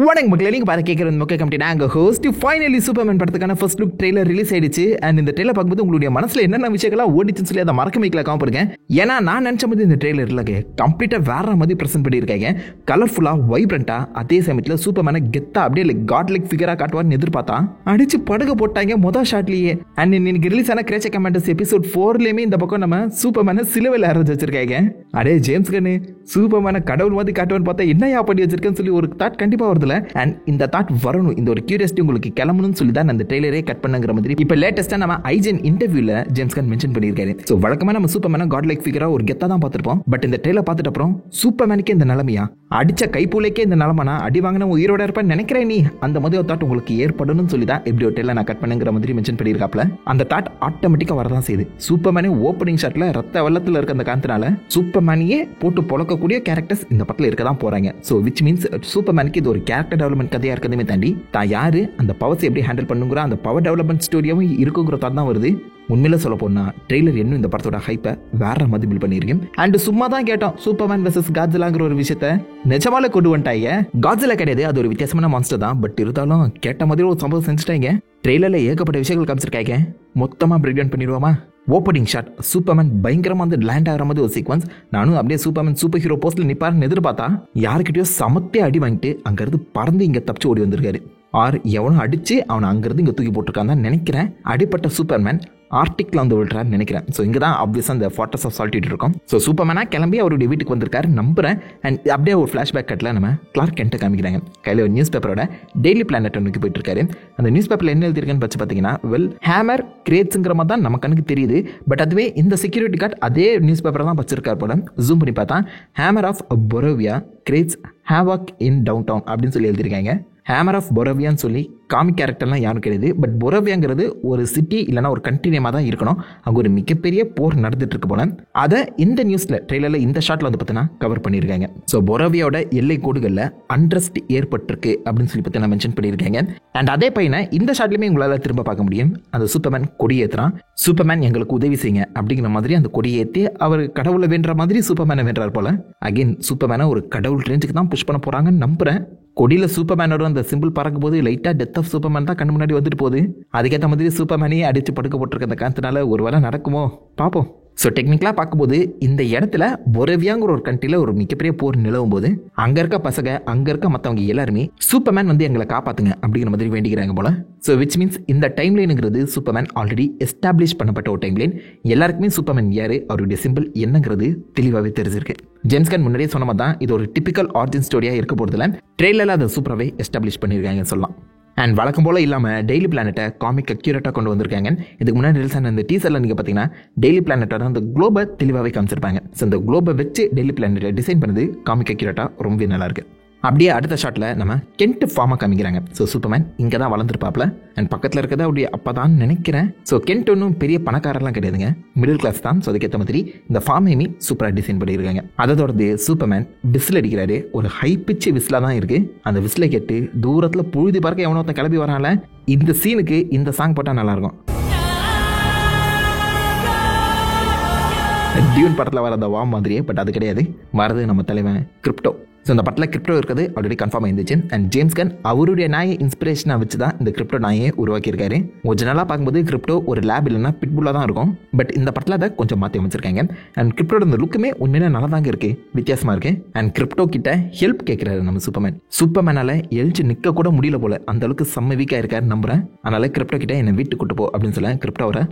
வணக்கம் மக்களே, நீங்க பார்த்து கேட்கறது முக்கிய கமிட்டி நாங்கள் ஹோஸ்ட். ஃபைனலி சூப்பர்மேன் படத்துக்கான ஃபர்ஸ்ட் லுக் ட்ரெய்லர் ரிலீஸ் ஆயிடுச்சு. அண்ட் இந்த ட்ரெய்லர் பார்க்கும்போது உங்களுடைய மனசுல என்னென்ன விஷயங்கள்லாம் ஓடிச்சுன்னு சொல்லி அதை மறக்க வைக்கல காமிருங்க. ஏன்னா நான் நினைச்ச மாதிரி இந்த ட்ரெய்லர் இல்லைங்க, கம்ப்ளீட்டா வேற மாதிரி பிரசென்ட் பண்ணியிருக்காங்க. கலர்ஃபுல்லா வைப்ரண்டா, அதே சமயத்தில் சூப்பர்மேனை கெத்தா அப்படியே லைக் காட் லைக் ஃபிகரா காட்டுவார்னு எதிர்பார்த்தா அடிச்சு படுக போட்டாங்க மொதல் ஷாட்லயே. அண்ட் இன்னைக்கு ரிலீஸ் ஆன கிரேச்ச கமாண்டர்ஸ் எபிசோட் 4லயுமே இந்த பக்கம் நம்ம சூப்பர்மேனை சிலுவையில் அரைஞ்சு வச்சிருக்காங்க. அடே ஜேம்ஸ் கன்னு சூப்பர்மேனை கடவுள் மாதிரி காட்டுவான்னு பார்த்தா என்னையா பண்ணி வச்சிருக்கேன்னு சொல்லி ஒரு தாட் கண்டிப்பா வருதுல. அண்ட் இந்த தாட் வரணும், இந்த ஒரு கியூரியாசிட்டி உங்களுக்கு கிளம்பணும்னு சொல்லி தான் அந்த ட்ரெய்லரே கட் பண்ணுங்கிற மாதிரி இப்போ லேட்டஸ்டா நம்ம ஐஜன் இன்டர்வியூல ஜேம்ஸ் கன் மென்ஷன் பண்ணியிருக்காரு. ஸோ வழக்கமா நம்ம சூப்பர்மேனை காட் லைக் ஃபிகரா ஒரு கெத்தா தான் பார்த்திருப்போம். பட் இந்த ட்ரெய்லர் பார்த்துட்டு அப்புறம் சூப்பர்மேனுக்கே இந்த நிலைமையா, அடிச்ச கைப்பூலைக்கே இந்த நிலைமைனா அடி வாங்கின உயிரோட இருப்பேன்னு நினைக்கிறேன் நீ, அந்த மாதிரி ஒரு தாட் உங்களுக்கு ஏற்படணும்னு சொல்லி தான் எப்படி ஒரு ட்ரெய்லர் நான் கட் பண்ணுங்கிற மாதிரி மென்ஷன் பண்ணியிருக்காப்ல. அந்த தாட் ஆட்டோமேட்டிக்கா வரதான் செய்யுது. சூப்பர்மேனே ஓப்பனிங் ஷாட்ல ரத்த வெள்ளத்தில் இருக்க அந்த காரணத்தினால சூப்பர்மேனையே போட்டு பொழக்கக்கூடிய கேரக்டர்ஸ் இந்த படத்தில் இருக்க தான் போறாங்க. ஸோ விச் மீன்ஸ் சூப்பர்மேனுக்கு இது ஒரு கேரக்டர் டெவலப்மெண்ட் கதையா இருக்கிறதுமே தாண்டி தான் யாரு, அந்த பவர்ஸ் எப்படி ஹேண்டில் பண்ணுங்கிற அந்த பவர் டெவலப்மெண்ட் ஸ்டோரியாவும் இருக்குங்கிற தாட் தான் வருது. உண்மையில சொல்ல போனா ட்ரெய்லர் இன்னும் இந்த படத்தோட ஹைப்பை வேற மாதிரி பில்ட் பண்ணிருக்கேன். அண்ட் சும்மா தான் கேட்டோம் சூப்பர்மேன் வெர்சஸ் காட்ஸிலாங்கிற ஒரு விஷயத்தை நிஜமால கொண்டு வந்துட்டாங்க. காட்ஸிலா கிடையாது, அது ஒரு வித்தியாசமான மான்ஸ்டர் தான். பட் இருந்தாலும் கேட்ட மாதிரி ஒரு சம்பவம் செஞ்சுட்டாங்க. ட்ரெய்லர்ல ஏகப்பட்ட விஷயங்கள் காமிச்சிருக்காங்க. மொத்தமா பிரேக் டவுன் பண்ணிடுவோமா? ஓப்பனிங் ஷாட் சூப்பர்மேன் பயங்கரமா வந்து லேண்ட் ஆகிற மாதிரி ஒரு சீக்வன்ஸ். நானும் அப்படியே சூப்பர்மேன் சூப்பர் ஹீரோ போஸ்ட்ல நிப்பாருன்னு எதிர்பார்த்தா யாருக்கிட்டயோ சமத்தே அடி வாங்கிட்டு அங்கிருந்து பறந்து இங்க தப்பிச்சு ஓடி வந்திருக்காரு. ஆர் எவனும் அடிச்சு அவனை அங்கிருந்து இங்க தூக்கி போட்டிருக்கான்னு நினைக்கிறேன். அடிப்பட்ட சூப்பர்மேன் ஆர்டிக்ல வந்து விழுறான்னு நினைக்கிறேன். ஸோ இங்கே தான் ஆப்வியஸாக அந்த ஃபார்ட்ரஸ் ஆஃப் சால்டிட் இருக்கும். ஸோ சூப்பர்மேனாக கிளம்பி அவருடைய வீட்டுக்கு வந்திருக்காரு நம்புறேன். அண்ட் அப்படியே ஒரு ஃப்ளாஷ்பேக் கட்டில் நம்ம கிளார்க் கென்ட்டை காமிக்கிறாங்க. கையில் ஒரு நியூஸ் பேப்பரோட டெய்லி பிளானட் ஒன்றுக்கு போயிட்டு இருக்காரு. அந்த நியூஸ் பேப்பரில் என்ன எழுதியிருக்குன்னு வச்சு பார்த்தீங்கன்னா ஹேமர் கிரேட்ஸுங்கிற மாதிரி தான் நம்ம கண்ணுக்கு தெரியுது. பட் அதுவே இந்த செக்யூரிட்டி கார்டு அதே நியூஸ் பேப்பரை தான் வச்சிருக்காரு போல. ஜூம் பண்ணி பார்த்தா hammer of Boravia creates havoc in downtown அப்படின்னு சொல்லி எழுதியிருக்காங்க. ஹேமர் ஆஃப் பொரோவியான்னு சொல்லி காமிக் கேரக்டர்லாம் யாரும் கிடையாது. பட் பொரோவியாங்கிறது ஒரு சிட்டி இல்லைனா ஒரு கண்ட்ரி நேமாக தான் இருக்கணும். அங்கே ஒரு மிகப்பெரிய போர் நடந்துட்டு இருக்கு போல. அதை இந்த நியூஸில் ட்ரெய்லரில் இந்த ஷாட்டில் வந்து பார்த்தீங்கன்னா கவர் பண்ணியிருக்காங்க. ஸோ பொரோவியாவோட எல்லை கோடுகளில் அண்ட்ரஸ்ட் ஏற்பட்டிருக்கு அப்படின்னு சொல்லி பார்த்தீங்கன்னா மென்ஷன் பண்ணியிருக்காங்க. அண்ட் அதே பையனை இந்த ஷாட்லையுமே உங்களால் திரும்ப பார்க்க முடியும். அந்த சூப்பர்மேன் கொடியேற்றுறான். சூப்பர்மேன் எங்களுக்கு உதவி செய்யுங்க அப்படிங்கிற மாதிரி அந்த கொடியேற்றி அவர் கடவுளை வேண்டுற மாதிரி சூப்பர்மேனை வேண்டார் போல. அகைன் சூப்பர்மேனை ஒரு கடவுள் ரேஞ்சுக்கு தான் புஷ் பண்ண போகிறாங்கன்னு நம்புறேன். கொடியில் சூப்பர்மேனோட அந்த சிம்பிள் பறக்கும் போது லைட்டாக டெத் ஆஃப் சூப்பர்மேன் தான் கண்ணு முன்னாடி வந்துட்டு போகுது. அதுக்கேற்ற மாதிரி சூப்பர்மேனையே அடித்து படுக்க போட்டிருக்க அந்த காரணத்தினால ஒரு வேளை நடக்குமோ பார்ப்போம். ஸோ டெக்னிக்கலாக பார்க்கும்போது இந்த இடத்துல பொரோவியாங்கிற ஒரு கண்ட்ரியில் ஒரு மிகப்பெரிய போர் நிலவும் போது அங்கே இருக்க பசங்க அங்கே இருக்க மற்றவங்க எல்லாருமே சூப்பர்மேன் வந்து எங்களை காப்பாற்றுங்க அப்படிங்கிற மாதிரி வேண்டிக்கிறாங்க போல. ஸோ விச் மீன்ஸ் இந்த டைம் லைனுங்கிறது சூப்பர்மேன் ஆல்ரெடி எஸ்டாப்ளிஷ் பண்ணப்பட்ட ஒரு டைம் லைன். எல்லாருக்குமே சூப்பர்மேன் யார், அவருடைய சிம்பிள் என்னங்கிறது தெளிவாகவே தெரிஞ்சிருக்கு. ஜேம்ஸ் கன் முன்னாடியே சொன்ன மாதிரி தான் இது ஒரு டிபிக்கல் ஆரிஜின் ஸ்டோரியாக இருக்க போகிறதுல ட்ரெய்லரில் அதை சூப்பராகவே எஸ்டாப்ளிஷ் பண்ணியிருக்காங்கன்னு சொல்லலாம். அண்ட் வழக்கம் போல் இல்லாமல் டெய்லி பிளானட்டை காமிக் அக்யூரேட்டாக கொண்டு வந்திருக்காங்க. இதுக்கு முன்னாடி ரிலீஸ் ஆன இந்த டீசரில் நீங்கள் பார்த்தீங்கன்னா டெய்லி பிளானட்டோட அந்த குளோபை தெளிவாகவே காமிச்சிருப்பாங்க. ஸோ இந்த குளோபை வச்சு டெய்லி பிளானட்டை டிசைன் பண்ணது காமிக் அக்யூரேட்டாக ரொம்பவே நல்லாயிருக்கு. அப்படியே அடுத்த ஷாட்டில் நம்ம கென்ட் ஃபார்மாக காமிக்கிறாங்க. ஸோ சூப்பர்மேன் இங்கே தான் வளர்ந்துருப்பாப்ல. அண்ட் பக்கத்தில் இருக்கிறது அப்படியே அப்போ தான் நினைக்கிறேன். ஸோ கென்ட் ஒன்றும் பெரிய பணக்காரெல்லாம் கிடையாதுங்க, மிடில் கிளாஸ் தான். ஸோ அதுக்கேற்ற மாதிரி இந்த ஃபார்மையுமே சூப்பராக டிசைன் பண்ணியிருக்காங்க. அதை தொடர்ந்து சூப்பர்மேன் விசில் அடிக்கிறாரு. ஒரு ஹை பிச்சு விசிலாக தான் இருக்குது. அந்த விசிலை கேட்டு தூரத்தில் புழுதி பார்க்க எவனோ ஒருத்தன் கிளம்பி வரால. இந்த சீனுக்கு இந்த சாங் போட்டால் நல்லாயிருக்கும். டியூன் படத்தில் வர அந்த வாம் மாதிரியே, பட் அது கிடையாது. வரது நம்ம தலைவன் கிரிப்டோ. ஸோ இந்த படத்தில் கிரிப்டோ இருக்கிறது ஆல்ரெடி கன்ஃபார்ம் ஆயிருந்துச்சு. அண்ட் ஜேம்ஸ் கன் அவருடைய நாயை இன்ஸ்பிரேஷனாக வச்சு தான் இந்த கிரிப்டோ நாயை உருவாக்கியிருக்காரு. ஒரிஜினலாக பார்க்கும்போது கிரிப்டோ ஒரு லேப் இல்லைன்னா பிட்புல்லாக தான் இருக்கும். பட் இந்த படத்தில் அதை கொஞ்சம் மாற்றி அமைச்சிருக்காங்க. அண்ட் கிரிப்டோட இந்த லுக்குமே உண்மையிலே நல்லா தாங்க இருக்குது, வித்தியாசமாக இருக்குது. அண்ட் கிரிப்டோ கிட்ட ஹெல்ப் கேட்குறாரு நம்ம சூப்பர்மேன். சூப்பர்மேனால் எழுச்சி நிற்க கூட முடியல போல, அந்த அளவுக்கு செம்ம வீக்காக இருக்காரு நம்புறேன். அதனால கிரிப்டோ கிட்ட என்னை வீட்டுக்கு கூட்டு போ அப்படின்னு சொல்ல கிரிப்டோ அவரை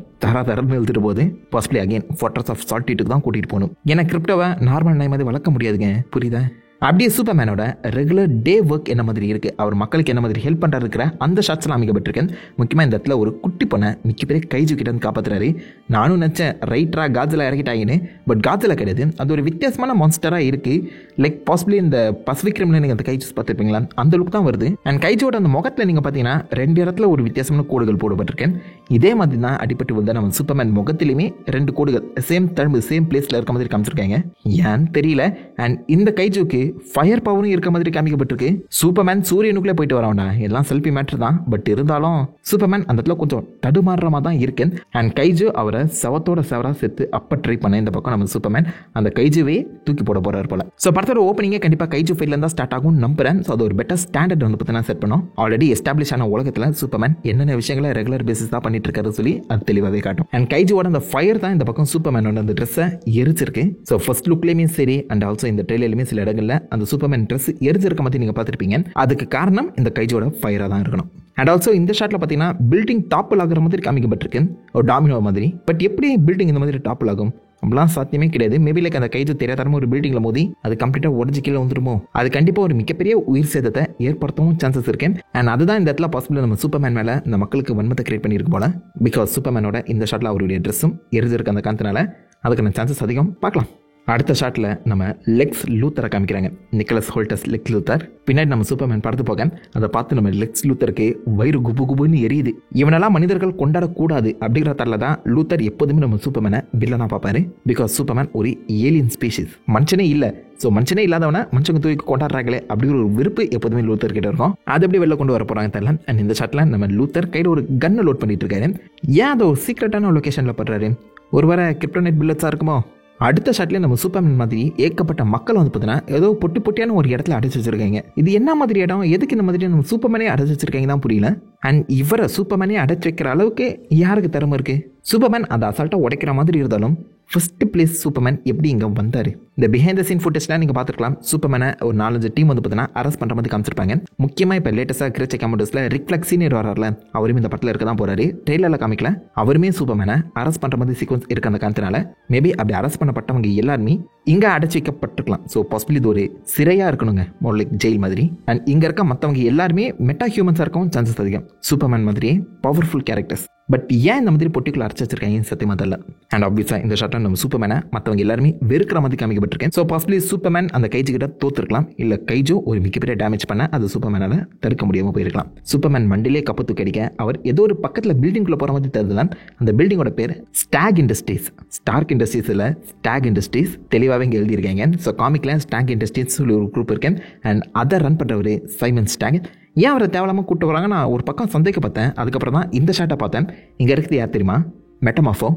தரன்னு எழுத்துட்டு போகுது. பாசிபிளி அகைன் ஃபார்ட்ரஸ் ஆஃப் சால்டிட்டுக்கு தான் கூட்டிகிட்டு போகணும். ஏன்னா கிரிப்டோவை நார்மல் நாய் மாதிரி வளர்க்க முடியாதுங்க, புரியுதா? அப்படியே சூப்பர்மேனோட ரெகுலர் டே ஒர்க் என்ன மாதிரி இருக்குது, அவர் மக்களுக்கு என்ன மாதிரி ஹெல்ப் பண்ணுறாரு இருக்கிற அந்த ஷாட்ஸ்லாம் அமைக்கப்பட்டிருக்கேன். முக்கியமாக இந்த இடத்துல ஒரு குட்டி பொண்ணை மிகப்பெரிய கைஜு கிட்ட வந்து காப்பாற்றுறாரு. நானும் நினச்சேன் ரைட்டராக காட்ஸிலா இறக்கிட்டாங்கன்னு. பட் காட்ஸிலா கிடையாது, அது ஒரு வித்தியாசமான மான்ஸ்டராக இருக்குது. லைக் பாசிபிளி இந்த பசிபிக் ரிம்ல நீங்கள் அந்த கைஜூஸ் பார்த்துருப்பீங்களா, அந்த லுக் தான் வருது. அண்ட் கைஜோட அந்த முகத்தில் நீங்கள் பார்த்தீங்கன்னா 2 இடத்துல ஒரு வித்தியாசமான கோடுகள் போடப்பட்டிருக்கேன். இதே மாதிரி தான் அடிப்பட்டு வந்து நம்ம சூப்பர்மேன் முகத்திலையுமே 2 கோடுகள் சேம் தழும்பு சேம் பிளேஸில் இருக்க மாதிரி காமிச்சிருக்காங்க. ஏன்னு தெரியல. அண்ட் இந்த கைஜுக்கு ஃபயர் பவரும் இருக்க மாதிரி காமிக்கப்பட்டிருக்கு. சூப்பர்மேன் சூரியனுக்குள்ளே போயிட்டு வரவனா எல்லாம் செல்ஃபி மேட்டர் தான். பட் இருந்தாலும் சூப்பர்மேன் அந்த இடத்துல கொஞ்சம் தடுமாறுற மாதிரி தான் இருக்கு. அண்ட் கைஜு அவரை சவத்தோட சவரா சேர்த்து அப்ப ட்ரை பண்ண இந்த பக்கம் நம்ம சூப்பர்மேன் அந்த கைஜுவே தூக்கி போட போறாரு போல. ஸோ படத்தோட ஓப்பனிங்கே கண்டிப்பாக கைஜு ஃபைட்ல இருந்தா ஸ்டார்ட் ஆகும் நம்புறேன். ஸோ அது ஒரு பெட்டர் ஸ்டாண்டர்ட் வந்து பார்த்தீங்கன்னா செட் பண்ணோம். ஆல்ரெடி எஸ்டாப்ளிஷ் ஆன உலகத்தில் சூப்பர்மேன் என்னென்ன விஷயங்களை ரெகுலர் பேசிஸ் தான் பண்ணிட்டு இருக்காரு சொல்லி அது தெளிவாகவே காட்டும். அண்ட் கைஜுவோட அந்த ஃபயர் தான் இந்த பக்கம் சூப்பர்மேனோட அந்த ட்ரெஸ்ஸை எரிச்சிருக்கு. ஸோ ஃபர்ஸ்ட் லுக்லேயுமே சரி அண்ட் ஆல்சோ இந்த ட்ரெயிலருமே சில இடங்களில் அந்த சூப்பர்மேன் ட்ரெஸ் எரிச்சிருக்க மாதிரி நீங்கள் பார்த்துருப்பீங்க. அதுக்கு காரணம் இந்த கைஜோட ஃபயராக தான் இருக்கணும். அண்ட் ஆல்சோ இந்த ஷாட்டில் பார்த்தீங்கன்னா பில்டிங் டாப்பில் ஆகிற மாதிரி காமிக்கப்பட்டிருக்கு, ஒரு டாமினோ மாதிரி. பட் எப்படி பில்டிங் இந்த மாதிரி டாப்பில் ஆகும்? அப்படிலாம் சாத்தியமே கிடையாது. மேபி லைக் அந்த கைஜு தெரியாதரமாக ஒரு பில்டிங்கில் மோதி அது கம்ப்ளீட்டாக உடஞ்சி கீழே வந்துருமோ, அது கண்டிப்பாக ஒரு மிகப்பெரிய உயிர் சேதத்தை ஏற்படுத்தவும் சான்சஸ் இருக்கு. அண்ட் அதுதான் இந்த இடத்துல பாசிபிள் நம்ம சூப்பர்மேன் மேலே இந்த மக்களுக்கு வன்மத்தை கிரியேட் பண்ணியிருக்கு போல. பிகாஸ் சூப்பர்மேனோட இந்த ஷாட்டில் அவருடைய ட்ரெஸ்ஸும் எரிஞ்சிருக்கு அந்த காரணத்தினால அதுக்கான சான்சஸ் அதிகம். பார்க்கலாம். அடுத்த ஷாட்டில் நம்ம லெக்ஸ் லூத்தரை காமிக்கிறாங்க. Nicholas Hoult Lex Luthor. பின்னாடி நம்ம சூப்பர்மேன் படுத்து போக அதை பார்த்து நம்ம லெக்ஸ் லூத்தருக்கு வயிறு குபு குபுன்னு எரியுது. இவனெல்லாம் மனிதர்கள் கொண்டாடக்கூடாது அப்படிங்கிற தரல தான் லூத்தர் எப்போதுமே நம்ம சூப்பர்மேனை வில்லனா பார்ப்பாரு. பிகாஸ் சூப்பர்மேன் ஒரு ஏலியன் ஸ்பீஷிஸ், மனுஷனே இல்லை. ஸோ மனுஷனே இல்லாதவனை மனுஷங்க தூக்கி கொண்டாடுறாங்களே அப்படிங்கிற ஒரு விருப்பு எப்போதுமே லூத்தர் கிட்ட இருக்கும். அது எப்படி வெளில கொண்டு வர போகிறாங்க தெரியல. அண்ட் இந்த ஷாட்டில் நம்ம லூத்தர் கையில் ஒரு கன்னை லோட் பண்ணிட்டு இருக்காரு. ஏன் அதை ஒரு சீக்ரெட்டான லொக்கேஷனில் படுறாரு? ஒருவேளை கிரிப்டோனைட் புல்லட்ஸாக இருக்குமோ? அடுத்த ஷாட்லேயே நம்ம சூப்பர்மேன் மாதிரி ஏகப்பட்ட மக்கள் வந்து பார்த்தீங்கன்னா ஏதோ பொட்டி பொட்டியான ஒரு இடத்துல அடைச்சி வச்சிருக்காங்க. இது என்ன மாதிரி இடம்? எதுக்கு இந்த மாதிரி நம்ம சூப்பர்மேனே அடைச்சி வச்சிருக்காங்க தான் புரியல. அண்ட் இவரை சூப்பர்மேனே அடைச்சி வைக்கிற அளவுக்கு யாருக்கு திறமை இருக்கு? சூப்பர்மேன் அதை அசால்ட்டாக உடைக்கிற மாதிரி இருந்தாலும் ஃபர்ஸ்ட் பிளேஸ் சூப்பர்மேன் எப்படி இங்கே வந்தார்? இந்த பிஹைண்ட் த சீன் ஃபுட்டேஜ்லாம் நீங்கள் பார்த்துருக்கலாம். சூப்பர்மேனை ஒரு 4-5 டீம் வந்து பார்த்தீங்கன்னா அரெஸ்ட் பண்ணுற மாதிரி காமிச்சிருப்பாங்க. முக்கியமாக இப்போ லேட்டஸ்ட்டாக கிரேச்சை கமெண்டர்ஸில் ரிஃப்ளெக்ட் சீனியர் வராருல, அவருமே இந்த படத்தில் இருக்க தான் போகிறாரு. ட்ரெயிலரில் காமிக்கல, அவருமே சூப்பர்மேனை அரெஸ்ட் பண்ணுற மாதிரி சீக்வன்ஸ் இருக்க அந்த காரணத்தினால மேபி அப்படி அரெஸ்ட் பண்ணப்பட்டவங்க எல்லாருமே இங்கே அடைச்சி வைக்கப்பட்டிருக்கலாம். ஸோ பாசிபிளி இது ஒரு சிறையாக இருக்கணுங்க, மோர் லைக் ஜெயில் மாதிரி. அண்ட் இங்கே இருக்க மற்றவங்க எல்லாருமே மெட்டா ஹியூமன்ஸாக இருக்கவும் சான்சஸ் அதிகம். சூப்பர்மேன் மாதிரியே பவர்ஃபுல் கேரக்டர்ஸ். பட் ஏன் இந்த மாதிரி பொட்டிக்குள்ள அரைச்சி வச்சிருக்காங்க சத்தியமாக தெரியல. அண்ட் ஆப்வியஸாக இந்த ஷாட்டை நம்ம சூப்பர்மேனை மற்றவங்க எல்லாருமே வெறுக்கிற மாதிரி காமிக்கப்பட்டிருக்கேன். ஸோ பாசிபிளி சூப்பர்மேன் அந்த கைஜு கிட்ட தோத்துருக்கலாம், இல்லை கைஜோ ஒரு மிகப்பெரிய டேமேஜ் பண்ண அது சூப்பர்மேனால் தடுக்க முடியாமல் போயிருக்கலாம். சூப்பர்மேன் வண்டிலே கப்பு தூக்கடிக்க அவர் ஏதோ ஒரு பக்கத்தில் பில்டிங்குள்ளே போகிற மாதிரி தெரியுதுல. அந்த பில்டிங்கோட பேர் ஸ்டாக் இண்டஸ்ட்ரீஸ். ஸ்டார்க் இண்டஸ்ட்ரீஸில் ஸ்டாக் இண்டஸ்ட்ரீஸ் தெளிவாகவே இங்கே எழுதியிருக்காங்க. ஸோ காமிக்கில் ஸ்டாக் இண்டஸ்ட்ரீஸ் சொல்லி ஒரு குரூப் இருக்கேன். அண்ட் அதை ரன் பண்ணுறவர் சைமன் ஸ்டாக். ஏன் அவரை தேவையில்லாமல் கூப்பிட்டு வராங்க? நான் ஒரு பக்கம் சந்தேகப்பட்டேன். அதுக்கப்புறம் தான் இந்த ஷாட்டை பார்த்தேன். இங்கே இருக்குது யார் தெரியுமா? மெட்டமாஃபோ.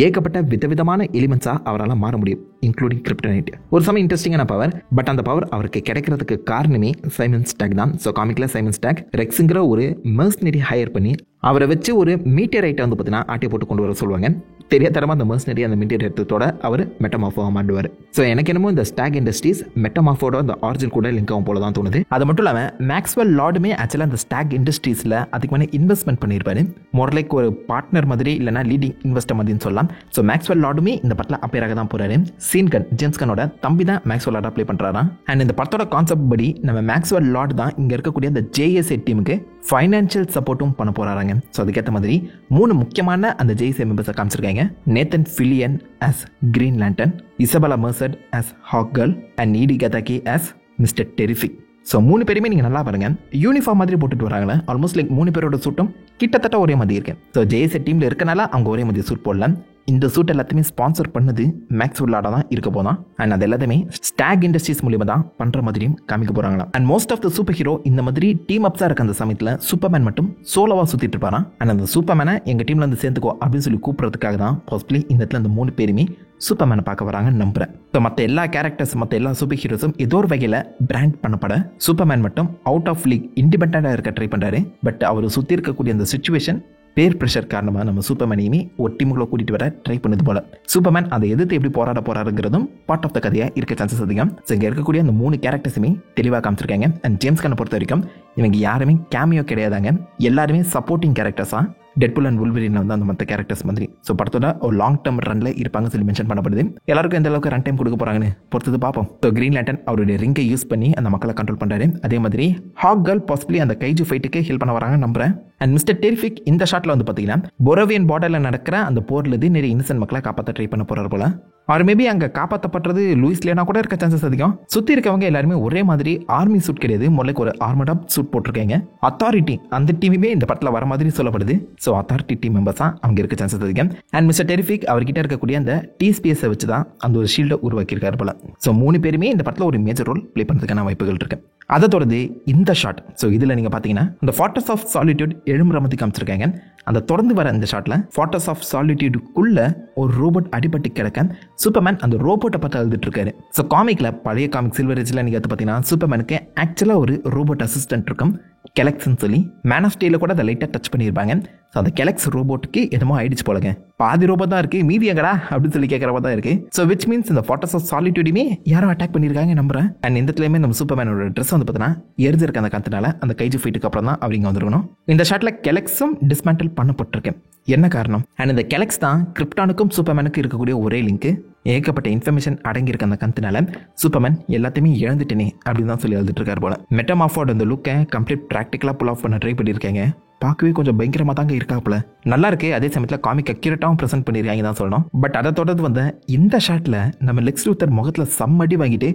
ஏகப்பட்ட விதவிதமான எலிமெண்ட்ஸாக அவரால் மாற முடியும், இன்க்ளூடிங் கிரிப்டோனைட். ஒரு சமயம் இன்ட்ரெஸ்டிங்கான பவர். பட் அந்த பவர் அவருக்கு கிடைக்கிறதுக்கு காரணமே சைமன் ஸ்டாக் தான். ஸோ காமிக்கில் சைமன் ஸ்டாக் ரெக்ஸுங்கிற ஒரு மர்சனரி ஹையர் பண்ணி அவரை வச்சு ஒரு மீட்டியரைட்டை வந்து பார்த்தீங்கன்னா ஆட்டி போட்டு கொண்டு வர சொல்லுவாங்க. தெரியாதரமாக அந்த மர்சனரி அந்த மீட்டியரைட்டத்தோட அவர் மெட்டமாஃபோவாக மாட்டுவார். ஸோ எனக்கு என்னமோ இந்த ஸ்டாக் இண்டஸ்ட்ரீஸ் மெட்டமாஃபோட அந்த ஆரிஜின் கூட லிங்க் ஆகும் போல தான் தோணுது. அது மட்டும் இல்லாமல் மேக்ஸ்வெல் லார்டுமே ஆக்சுவலாக அந்த ஸ்டாக் இண்டஸ்ட்ரீஸில் அதுக்கு மேலே இன்வெஸ்ட்மெண்ட் பண்ணியிருப்பாரு. மோர் லைக் ஒரு பார்ட்னர் மாதிரி இல்லைனா லீடிங் இன்வெஸ்டர் மாதிரின்னு சொல்லலாம். ஸோ மேக்ஸ்வெல் லார்டுமே இந்த படத்தில் அப்பேராக தான் போகிறாரு. சீன்கன் ஜேம்ஸ் கனோட தம்பி தான் மேக்ஸ்வெல் லார்டாக ப்ளே பண்ணுறாராம். அண்ட் இந்த படத்தோட கான்செப்ட் படி நம்ம மேக்ஸ்வெல் லார்டு தான் இங்கே இருக்கக்கூடிய அந்த ஜேஎஸ்ஏ டீமுக்கு ஃபைனான்ஷியல் சப்போர்ட்டும் பண்ண போகிறாங்க. ஸோ அதுக்கேற்ற மாதிரி 3 முக்கியமான அந்த ஜேஎஸ்ஏ மெம்பர்ஸை காமிச்சிருக்காங்க. Nathan Fillion as Green Lantern, Isabella Merced as Hawkgirl and Needy Gataki as Mr. Terrific. So 3 பேருமே நீங்கள் நல்லா பாருங்க, யூனிஃபார்ம் மாதிரி போட்டுட்டு வராங்களே. ஆல்மோஸ்ட் லைக் 3 பேரோட சூட்டும் கிட்டத்தட்ட ஒரே மாதிரி இருக்கு. ஸோ ஜேஎஸ்ஏ டீமில் இருக்கனால அவங்க ஒரே மாதிரி சூட் போடலாம். இந்த சூட் எல்லாத்தையுமே ஸ்பான்சர் பண்ணது மேக்ஸ்வெல் லார்டா தான் இருக்க போதான். அண்ட் அது எல்லாத்தையுமே ஸ்டாக் இண்டஸ்ட்ரீஸ் மூலியமாக தான் பண்ணுற மாதிரியும் காமிக்க போகிறாங்களா. And most of the superhero இந்த மாதிரி டீம் அப்ஸாக இருக்க அந்த சமயத்தில் சூப்பர்மேன் மட்டும் சோலோவாக சுற்றிட்டு இருப்பாரான். அண்ட் அந்த சூப்பர்மேனை எங்கள் டீமில் வந்து சேர்ந்துக்கோ அப்படின்னு சொல்லி கூப்பிட்றதுக்காக தான் பாசிபிளி இந்த இடத்துல அந்த 3 பேருமே சூப்பர்மேனை பார்க்க வராங்கன்னு நம்புறேன். ஸோ மற்ற எல்லா கேரக்டர்ஸ் மற்ற எல்லா சூப்பர் ஹீரோஸும் ஏதோ ஒரு வகையில் பிராண்ட் பண்ணப்பட சூப்பர்மேன் மட்டும் அவுட் ஆஃப் லீக் இண்டிபெண்டாக இருக்க ட்ரை பண்ணுறாரு. பட் அவர் சுற்றி இருக்கக்கூடிய அந்த சுச்சுவேஷன் பேர் ப்ரெஷர் காரணமாக நம்ம சூப்பர்மேனையுமே ஒரு டீமுக்குள்ள கூட்டிகிட்டு வர ட்ரை பண்ணுது போல. சூப்பர்மேன் அதை எதிர்த்து எப்படி போராட போறாருங்கிறதும் பார்ட் ஆஃப் த கதையாக இருக்க சான்சஸ் அதிகம். ஸோ இங்கே இருக்கக்கூடிய அந்த 3 கேரக்டர்ஸுமே தெளிவாக காமிச்சிருக்காங்க. அண்ட் ஜேம்ஸ் கன்னை பொறுத்த வரைக்கும் இவங்க யாருமே கேமியோ கிடையாதாங்க, எல்லாருமே சப்போர்ட்டிங் கேரக்டர்ஸாக டெட்புல் அண்ட் வுல்வரின் வந்து அந்த மற்ற கேரக்டர்ஸ் மாதிரி. ஸோ படத்தோட ஒரு லாங் டேர்ம் ரன்ல இருப்பாங்க சொல்லி மென்ஷன் பண்ணப்படுது. எல்லாருக்கும் எந்த அளவுக்கு ரன் டைம் கொடுக்க போறாங்கன்னு பொறுத்தது பார்ப்போம். ஸோ கிரீன் லேண்டன் அவருடைய ரிங்கை யூஸ் பண்ணி அந்த மக்களை கண்ட்ரோல் பண்றாரு. அதே மாதிரி ஹாக்கர்ல் பாசிபிளி அந்த கைஜு ஃபைட்டுக்கு ஹெல்ப் பண்ண வராங்க நம்புறேன். அண்ட் மிஸ்டர் டெரிஃபிக் இந்த ஷாட்ல வந்து பார்த்தீங்கன்னா பொரோவியன் பார்டரில் நடக்கிற அந்த போர்லேருந்து நிறைய இன்னசென்ட் மக்களை காப்பாற்ற ட்ரை பண்ண போறாரு போல. ஆர் மேபி அங்கே காப்பாற்றப்படுறது லூயிஸ் லேனா கூட இருக்க சான்சஸ் அதிகம். சுற்றி இருக்கவங்க எல்லாருமே ஒரே மாதிரி ஆர்மி சூட் கிடையாது, முதல்ல ஒரு ஆர்மட் அப் சூட் சூட் போட்டிருக்காங்க. அத்தாரிட்டி அந்த டீமுமே இந்த படத்தில் வர மாதிரி சொல்லப்படுது. ஸோ அத்தாரிட்டி டீம் மெம்பர்ஸ் தான் அவங்க இருக்க சான்சஸ் அதிகம். அண்ட் மிஸ்டர் டெரிஃபிக் அவர்கிட்ட இருக்கக்கூடிய அந்த டிஸ்பிஎஸை வச்சு தான் அந்த ஒரு ஷீல்டை உருவாக்கியிருக்காரு போல. ஸோ 3 பேருமே இந்த படத்தில் ஒரு மேஜர் ரோல் ப்ளே பண்ணுறதுக்கான வாய்ப்புகள் இருக்கு. அதை தொடர்ந்து இந்த ஷாட், ஸோ இதில் நீங்கள் பார்த்தீங்கன்னா இந்த ஃபார்ட்ரஸ் ஆஃப் சாலிட்யூட் எழும்புற மாதிரி காமிச்சிருக்காங்க. அந்த தொடர்ந்து வர இந்த ஷாட்டில் ஃபார்ட்ரஸ் ஆஃப் சாலிட்யூடுக்குள்ள ஒரு ரோபோட் அடிபட்டு கிடக்க சூப்பர்மேன் அந்த ரோபோட்டை பார்த்து அழுதுட்டு இருக்காரு. ஸோ காமிக்கில் பழைய காமிக் சில்வர் ஏஜில் நீங்கள் பார்த்தீங்கன்னா சூப்பர்மேனுக்கு ஆக்சுவலாக ஒரு ரோபோட் அசிஸ்டன்ட் இருக்கும், கெலக்ஸ்ன்னு சொல்லி. மேன் ஆஃப் ஸ்டீலில் கூட அதை லைட்டாக டச் பண்ணியிருப்பாங்க. ஸோ அந்த கெலக்ஸ் ரோபோட்டுக்கு எதுமோ ஆயிடுச்சு போலங்க. பாதி ரோபோட் தான் இருக்குது, மீதி எங்கடா அப்படின்னு சொல்லி கேட்குறவா தான் இருக்குது. ஸோ விச் மீன்ஸ் இந்த ஃபார்ட்ரஸ் ஆஃப் சாலிட்யூடுமே யாரும் அட்டாக் பண்ணியிருக்காங்க நம்புறேன். அண்ட் இந்த இடத்துலையுமே நம்ம சூப்பர்மேனோட ட்ரெஸ் வந்து பார்த்தீங்கன்னா எரிஞ்சிருக்க அந்த காரணத்தினால அந்த கைஜு ஃபைட்டுக்கு அப்புறம் தான் அவங்க வந்துருக்கணும். இந்த ஷாட்டில் கெலக்ஸும் டிஸ்மேண்டில் பண்ணப்பட்டிருக்கேன். என்ன காரணம்? அண்ட் இந்த கெலக்ஸ் தான் கிரிப்டானுக்கும் சூப்பர்மேனுக்கும் இருக்கக்கூடிய ஒரே லிங்க். ஏகப்பட்ட இன்ஃபர்மேஷன் அடங்கியிருக்க அந்த கணத்தினால சூப்பர்மேன் எல்லாத்தையுமே இழந்துட்டேனே அப்படின்னு தான் சொல்லி எழுதிட்டு இருக்காரு போல. மெட்டமாஃபோட அந்த லுக்கை கம்ப்ளீட் ப்ராக்டிக்கலாக புல் ஆஃப் பண்ண ட்ரை பண்ணியிருக்காங்க. பார்க்கவே கொஞ்சம் பயங்கரமாக தாங்க இருக்காப்புல. நல்லா இருக்கு. அதே சமயத்தில் காமிக் அக்யூரேட்டாகவும் ப்ரெசென்ட் பண்ணியிருக்காங்க தான் சொல்லணும். பட் அதை தொடர்ந்து வந்த இந்த ஷாட்டில் நம்ம லெக்ஸ் லூத்தர் முகத்தில் சம்மடி வாங்கிட்டு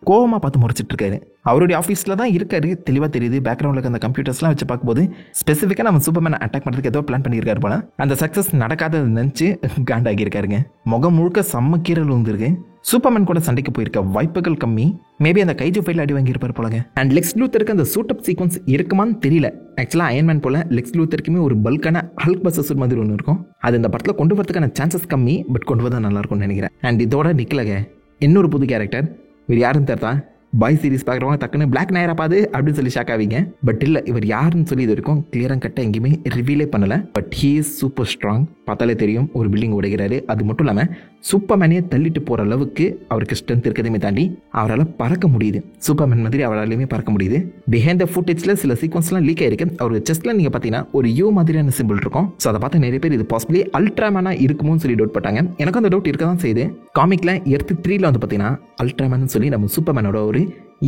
கோவமாக பார்த்து முறைச்சிட்டு இருக்காரு. அவருடைய ஆஃபீஸில் தான் இருக்காரு, தெளிவாக தெரியுது. பேக்ரவுண்டில் அந்த கம்ப்யூட்டர்ஸ்லாம் வச்சு பார்க்கும்போது ஸ்பெசிஃபிக்காக நம்ம சூப்பர்மேனை அட்டாக் பண்ணுறதுக்கு ஏதோ பிளான் பண்ணியிருக்காரு போல. அந்த சக்ஸஸ் நடக்காதது நினச்சி காண்டாகியிருக்காருங்க. முகம் முழுக்க செம்ம கீரல் வந்துருக்கு. சூப்பர்மேன் கூட சண்டைக்கு போயிருக்க வாய்ப்புகள் கம்மி. மேபி அந்த கைஜு ஃபைல் அடி வாங்கியிருப்பார் போலங்க. அண்ட் லெக்ஸ் லூத்தருக்கு அந்த சூட்டப் சீக்வன்ஸ் இருக்குமான்னு தெரியல. ஆக்சுவலாக அயன்மேன் போல லெக்ஸ் லூத்தருக்குமே ஒரு பல்கான ஹல்க் பஸ்ஸஸ் மாதிரி ஒன்று இருக்கும். அது இந்த படத்தில் கொண்டு வரதுக்கான சான்சஸ் கம்மி. பட் கொண்டு வந்தால் நல்லா இருக்கும்னு நினைக்கிறேன். அண்ட் இதோட நிக்கலங்க இன்னொரு புது கேரக்டர். இவர் யாருன்னு தெரியா? பாய் சீரிஸ் பார்க்குறவங்க டக்குன்னு பிளாக் நாயராப்பாது அப்படின்னு சொல்லி ஷாக் ஆவீங்க. பட் இல்லை, இவர் யாருன்னு சொல்லி இது வரைக்கும் கிளியராக கட்ட எங்கேயுமே ரிவீலே பண்ணலை. But he is super strong. பார்த்தாலே தெரியும் ஒரு பில்டிங் உடைகிறாரு. அது மட்டும் இல்லாமல் சூப்பர்மேனே தள்ளிட்டு போகிற அளவுக்கு அவருக்கு ஸ்ட்ரென்த் இருக்கிறதையுமே தாண்டி அவரால் பறக்க முடியுது. சூப்பர்மேன் மாதிரி அவராலையுமே பறக்க முடியுது. பிஹைண்ட் த ஃபுட்டேஜில் சில சீக்வன்ஸ்லாம் லீக் ஆயிருக்கு. அவர் செஸ்ட்டில் நீங்கள் பார்த்தீங்கன்னா ஒரு யூ மாதிரியான சிம்பிள் இருக்கும். ஸோ அதை பார்த்து நிறைய பேர் இது பாசிபிளி அல்ட்ராமேனாக இருக்குமோன்னு சொல்லி டவுட் பட்டாங்க. எனக்கும் அந்த டவுட் இருக்க தான் செய்யுது. காமிக்கில் எர்த் 3ல் வந்து பார்த்தீங்கன்னா அல்ட்ராமேன் சொல்லி நம்ம சூப்பர்மேனோட ஒரு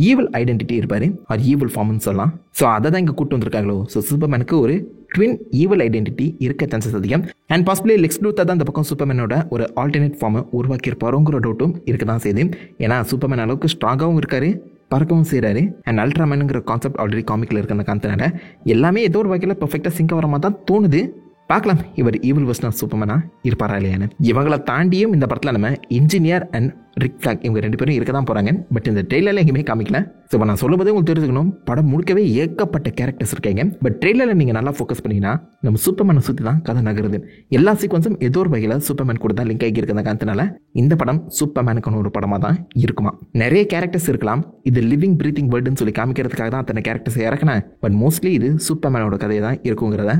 ஈவல் ஐடென்டிட்டி இருப்பார், ஆர் ஈவல் ஃபார்ம்னு சொல்லலாம். ஸோ அதை தான் இங்கே கூட்டு வந்திருக்காங்களோ. ஸோ சூப்பர்மேனுக்கு ஒரு ட்வின் ஈவல் ஐடென்டிட்டி இருக்க சான்சஸ் அதிகம். அண்ட் பாசிபிளி லெக்ஸ் லூத்தர் தான் இந்த பக்கம் சூப்பர்மேனோட ஒரு ஆல்டர்னேட் ஃபார்மை உருவாக்கியிருப்பாரோங்கிற டவுட்டும் இருக்க தான் செய்யுது. ஏன்னா சூப்பர்மேன் அளவுக்கு ஸ்ட்ராங்காகவும் இருக்காரு, பறக்கவும் செய்கிறாரு. அண்ட் அல்ட்ராமேனுங்கிற கான்செப்ட் ஆல்ரெடி காமிக்கில் இருக்கிற அந்த காரணத்தினால எல்லாமே ஏதோ ஒரு வகையில் பர்ஃபெக்டாக சிங்க் வர மாதிரி தான் தோணுது. பார்க்கலாம் இவர் ஈவில் வெர்ஷன் ஆஃப் சூப்பர்மேனா இருப்பாரா இல்லையான்னு. இவங்களை தாண்டியும் இந்த படத்தில் நம்ம இன்ஜினியர் அண்ட் ரிக் ஃபிளாக் இவங்க 2 பேரும் இருக்க தான் போகிறாங்க. பட் இந்த ட்ரெய்லரில் எங்கேயுமே காமிக்கல. ஸோ நான் சொல்லும்போதே உங்களுக்கு தெரிஞ்சுக்கணும், படம் முழுக்கவே ஏகப்பட்ட கேரக்டர்ஸ் இருக்காங்க. பட் ட்ரெய்லரில் நீங்கள் நல்லா ஃபோக்கஸ் பண்ணிங்கன்னா நம்ம சூப்பர்மேனை சுற்றி தான் கதை நகருது. எல்லா சீக்வன்ஸும் ஏதோ ஒரு வகையில் சூப்பர்மேன் கூட தான் லிங்க் ஆகி இருக்கிற காரணத்தினால இந்த படம் சூப்பர்மேனுக்கான ஒரு படமாக தான் இருக்குமா. நிறைய கேரக்டர்ஸ் இருக்கலாம். இது லிவிங் பிரீத்திங் வேர்ல்டுன்னு சொல்லி காமிக்கிறதுக்காக தான் அத்தனை கேரக்டர்ஸ் இறக்குனேன். பட் மோஸ்ட்லி இது சூப்பர்மேனோட கதையை தான் இருக்குங்கிறத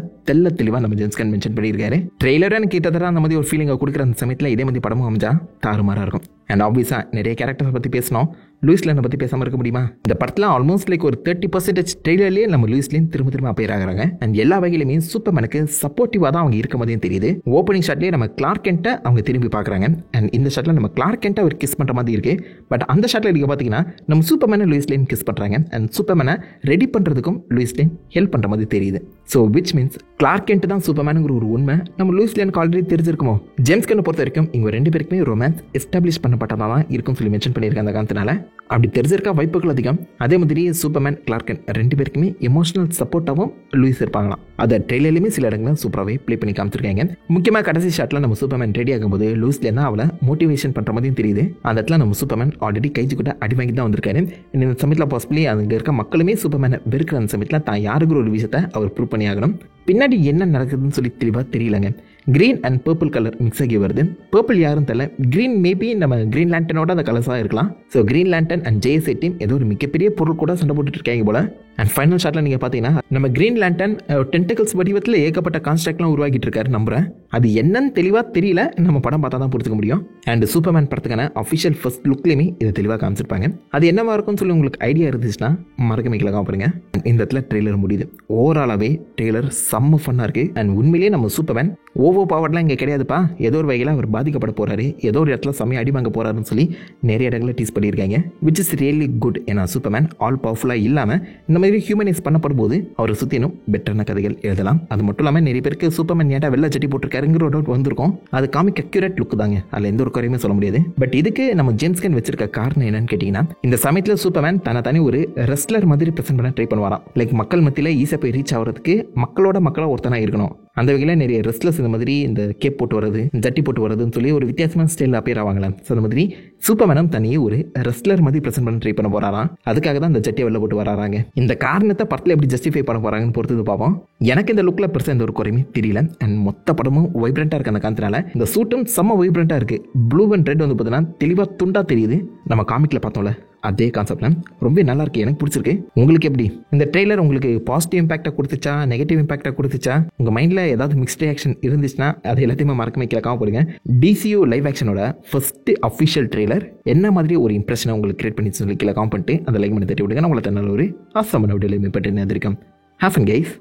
தெளிவாக நம்ம ஜென்ஸ்கன் மென்ஷன் பண்ணியிருக்காரு. ட்ரெய்லரான கிட்டத்தட்ட அந்த மாதிரி ஒரு ஃபீலிங்கை கொடுக்குற அந்த சமயத்தில் இதே மாதிரி படமும் அமைஞ்சா தாறுமாறாக இருக்கும். அண்ட் ஆப்வியஸாக நிறைய கேரக்டர்ஸ் பற்றி பேசணும். லூயிஸ் லேனை பற்றி பேசாமல் இருக்க முடியுமா? இந்த படத்தில் ஆல்மோஸ்ட் லைக் ஒரு 30% ட்ரெய்லர்லேயே நம்ம லூயிஸ் லேன் திரும்ப அப்பேர் ஆகிறாங்க. அண்ட் எல்லா வகையிலுமே சூப்பர்மேனுக்கு சப்போர்ட்டிவாக தான் அவங்க இருக்க மாதிரியும் தெரியுது. ஓப்பனிங் ஷாட்லேயே நம்ம கிளார்க் கென்ட்டை அவங்க திரும்பி பார்க்குறாங்க. அண்ட் இந்த ஷாட்டில் நம்ம கிளார்க் கென்ட்டை அவர் கிஸ் பண்ணுற மாதிரி இருக்குது. பட் அந்த ஷாட்டில் நீங்கள் பார்த்தீங்கன்னா நம்ம சூப்பர்மேனை லூயிஸ் லேன் கிஸ் பண்ணுறாங்க. அண்ட் சூப்பர்மேனை ரெடி பண்ணுறதுக்கும் லூயிஸ் லேன் ஹெல்ப் பண்ணுற மாதிரி தெரியுது. So which means Clark Kent தான் சூப்பர்மேனுங்கிற ஒரு உண்மை நம்ம லூயிஸ் லேனுக்கு ஆல்ரெடி தெரிஞ்சிருக்குமோ. ஜேம்ஸ் கன்னை பொறுத்த வரைக்கும் இவங்க 2 பேருக்குமே ரொமான்ஸ் எஸ்டாப்ளிஷ் பண்ணப்பட்டதாக தான் இருக்குன்னு சொல்லி மென்ஷன் பண்ணியிருக்காங்க. அந்த காரணத்தினால அப்படி தெரிஞ்சிருக்க வாய்ப்புகள் அதிகம். அதே மாதிரி சூப்பர்மேன் கிளார்க் கென்ட் 2 பேருக்குமே எமோஷனல் சப்போர்ட்டாகவும் லூயிஸ் இருப்பாங்களாம். அதை ட்ரெய்லர்லையுமே சில இடங்களில் சூப்பராகவே ப்ளே பண்ணி காமிச்சிருக்காங்க. முக்கியமாக கடைசி ஷாட்டில் நம்ம சூப்பர்மேன் ரெடி ஆகும்போது லூயிஸ் லேன் தான் அவளை மோட்டிவேஷன் பண்ணுற மாதிரியும் தெரியுது. அந்த இடத்துல நம்ம சூப்பர்மேன் ஆல்ரெடி கைஜு கூட அடி வாங்கி தான் வந்திருக்காரு. இந்த சமயத்தில் பாசிபிளி அங்கே இருக்க மக்களுமே சூப்பர்மேனை வெறுக்கிற அந்த சமயத்தில் தான் யாருக்கிற ஒரு விஷயத்தை அவர் ப்ரூவ் பண்ணி ஆகணும். பின்னாடி என்ன நடக்குதுன்னு சொல்லி தெளிவாக தெரியலங்க. Green and purple colour mix ஆகி வருது. பர்பிள் யாரும் தெரியல. கிரீன் மேபி நம்ம கிரீன் லேண்டனோட அந்த கலர்ஸாக இருக்கலாம். So Green Lantern and JSI team ஏதோ ஒரு மிகப்பெரிய பொருள் கூட சண்டை போட்டுட்டு இருக்காங்க போல. அண்ட் ஃபைனல் ஷாட்டில் நீங்கள் பார்த்தீங்கன்னா நம்ம கிரீன் லேண்டன் டென்டிகல்ஸ் வடிவத்தில் ஏகப்பட்ட கான்ஸ்ட்ரக்ட்லாம் உருவாக்கிட்டு இருக்காரு. நம்புறேன் அது என்னன்னு தெளிவாக தெரியல. நம்ம படம் பார்த்தா தான் புரிஞ்சுக்க முடியும். அண்ட் சூப்பர்மேன் படத்துக்கான அஃபிஷியல் ஃபர்ஸ்ட் லுக்லேயுமே இதை தெளிவாக காமிச்சிருப்பாங்க. அது என்னவா இருக்கும்னு சொல்லி உங்களுக்கு ஐடியா இருந்துச்சுன்னா மறக்க மிக்கல காப்பாருங்க. இந்த இடத்துல ட்ரெய்லர் முடியுது. ஓவராலாகவே ட்ரெய்லர் செம்ம ஃபன்னாக இருக்குது. அண்ட் உண்மையிலேயே நம்ம சூப்பர்மேன் ஓவர் பவர்லாம் இங்கே கிடையாதுப்பா, ஏதோ ஒரு வகையில் அவர் பாதிக்கப்பட போகிறாரு, ஏதோ ஒரு இடத்துல செம்மையை அடி வாங்க போகிறாருன்னு சொல்லி நிறைய இடங்களில் டீஸ் பண்ணியிருக்காங்க. Which is really good. ஏன்னா சூப்பர்மேன் ஆல் பவர்ஃபுல்லாக இல்லாமல் இந்த மாதிரி ஹியூமனைஸ் பண்ணப்படும் போது அவரை சுற்றி இன்னும் பெட்டரான கதைகள் எழுதலாம். அது மட்டும் இல்லாமல் நிறைய பேருக்கு சூப்பர்மேன் ஏன்டா வெள்ளை சட்டி போட்டிருக்காருங்கிற ஒரு டவுட் வந்திருக்கும். அது காமிக் அக்யூரேட் லுக் தாங்க, அதில் எந்த ஒரு குறையுமே சொல்ல முடியாது. பட் இதுக்கு நம்ம ஜேம்ஸ் கன் வச்சிருக்க காரணம் என்னன்னு கேட்டிங்கன்னா, இந்த சமயத்தில் சூப்பர்மேன் தனி ஒரு ரெஸ்லர் மாதிரி ப்ரெசென்ட் பண்ண ட்ரை பண்ணுவாராம். லைக் மக்கள் மத்தியில் ஈஸியாக போய் ரீச் ஆகிறதுக்கு மக்களாக ஒருத்தனாக இருக்கணும். அந்த வகையில் நிறைய ரெஸ்லர்ஸ் இந்த மாதிரி இந்த கேப் போட்டு வர்றது, ஜட்டி போட்டு வர்றதுன்னு சொல்லி ஒரு வித்தியாசமான ஸ்டைலில் அப்பியர் ஆவாங்களே. ஸோ அந்த மாதிரி சூப்பர்மேனும் தனியே ஒரு ரெஸ்லர் மாதிரி ப்ரெசென்ட் பண்ண ட்ரை பண்ண போறாராம். அதுக்காக தான் இந்த ஜட்டியை வெளில போட்டு வராங்க. இந்த காரணத்தை படத்தில் எப்படி ஜஸ்டிஃபை பண்ண போறாங்கன்னு பொறுத்து பார்ப்போம். எனக்கு இந்த லுக்கில் பெருசாக எந்த ஒரு குறையுமே தெரியல. அண்ட் மொத்த படமும் வைப்ரண்ட்டாக இருக்கு. அந்த காரணத்தினால இந்த சூட்டும் செம்ம வைப்ரண்ட்டாக இருக்கு. ப்ளூ அண்ட் ரெட் வந்து பார்த்தீங்கன்னா தெளிவாக துண்டா தெரியுது. நம்ம காமிக்கில் பார்த்தோம்ல அதே கான்செப்ட்ல ரொம்ப நல்லா இருக்கு. எனக்கு பிடிச்சிருக்கு. உங்களுக்கு எப்படி இந்த ட்ரெய்லர் உங்களுக்கு பாசிட்டிவ் இம்பாக்டாக கொடுத்துச்சா, நெகட்டிவ் இம்பாக்டாக கொடுத்துச்சா? உங்கள் மைண்டில் ஏதாவது மிக்ஸ்ட் ரியாக்ஷன் இருந்துச்சுன்னா அது எல்லாத்தையுமே மறக்க வைக்கலக்காம போடுங்க. DCU லைவ் ஆக்ஷனோட ஃபர்ஸ்ட் அஃபிஷியல் ட்ரெய்லர் என்ன மாதிரி ஒரு இம்ப்ரெஷனை உங்களுக்கு கிரியேட் பண்ணி சொல்லி கீழே காம் பண்ணிட்டு அந்த லைக் பண்ணி தட்டி விடுங்க. நான் உங்களை நல்ல ஒரு ஆசமான வீடியோவில் மேம்பட்டு இருக்கேன். Have fun guys.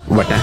வட்டா